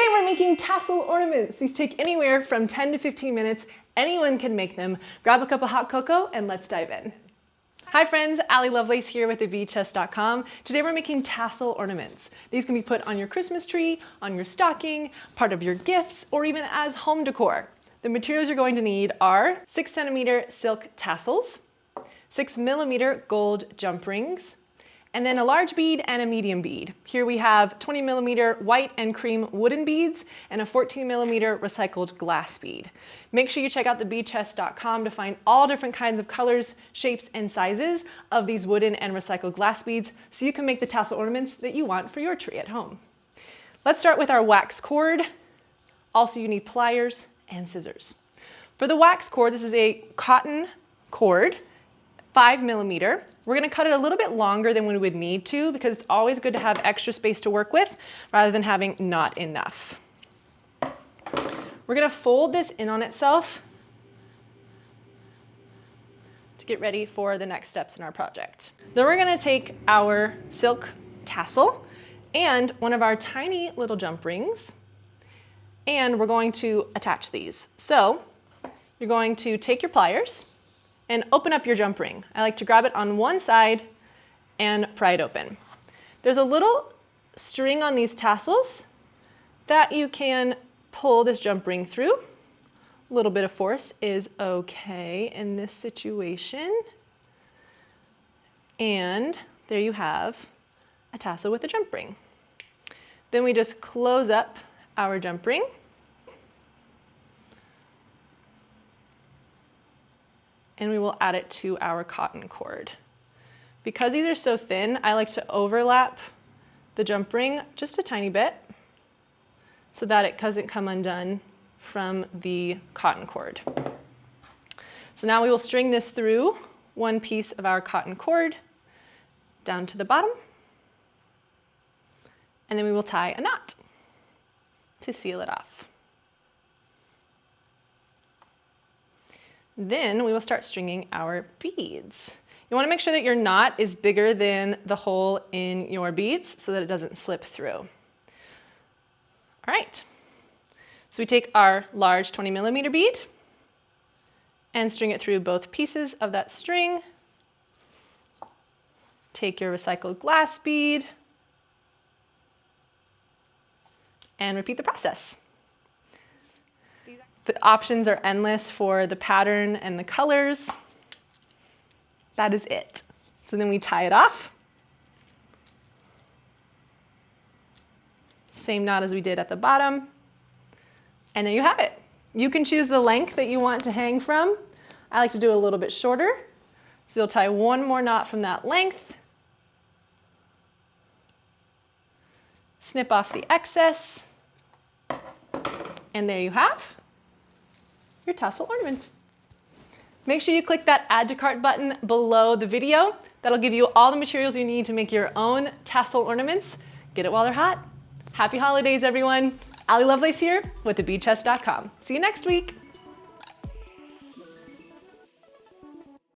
Today we're making tassel ornaments. These take anywhere from 10 to 15 minutes. Anyone can make them. Grab a cup of hot cocoa and let's dive in. Hi friends, Allie Lovelace here with thebchest.com. Today we're making tassel ornaments. These can be put on your Christmas tree, on your stocking, part of your gifts, or even as home decor. The materials you're going to need are 6cm silk tassels, 6mm gold jump rings, and then a large bead and a medium bead. Here we have 20mm white and cream wooden beads and a 14mm recycled glass bead. Make sure you check out thebchest.com to find all different kinds of colors, shapes, and sizes of these wooden and recycled glass beads so you can make the tassel ornaments that you want for your tree at home. Let's start with our wax cord. Also, you need pliers and scissors. For the wax cord, this is a cotton cord, 5mm. We're going to cut it a little bit longer than we would need to because it's always good to have extra space to work with rather than having not enough. We're going to fold this in on itself to get ready for the next steps in our project. Then we're going to take our silk tassel and one of our tiny little jump rings, and we're going to attach these. So you're going to take your pliers and open up your jump ring. I like to grab it on one side and pry it open. There's a little string on these tassels that you can pull this jump ring through. A little bit of force is okay in this situation. And there you have a tassel with a jump ring. Then we just close up our jump ring. And we will add it to our cotton cord. Because these are so thin, I like to overlap the jump ring just a tiny bit so that it doesn't come undone from the cotton cord. So now we will string this through one piece of our cotton cord down to the bottom, and then we will tie a knot to seal it off. Then we will start stringing our beads. You want to make sure that your knot is bigger than the hole in your beads so that it doesn't slip through. All right, so we take our large 20mm bead and string it through both pieces of that string. Take your recycled glass bead and repeat the process. The options are endless for the pattern and the colors. That is it. So then we tie it off. Same knot as we did at the bottom. And there you have it. You can choose the length that you want to hang from. I like to do a little bit shorter. So you'll tie one more knot from that length. Snip off the excess. And there you have your tassel ornament. Make sure you click that add to cart button below the video. That'll give you all the materials you need to make your own tassel ornaments. Get it while they're hot. Happy holidays, everyone. Allie Lovelace here with thebchest.com. See you next week.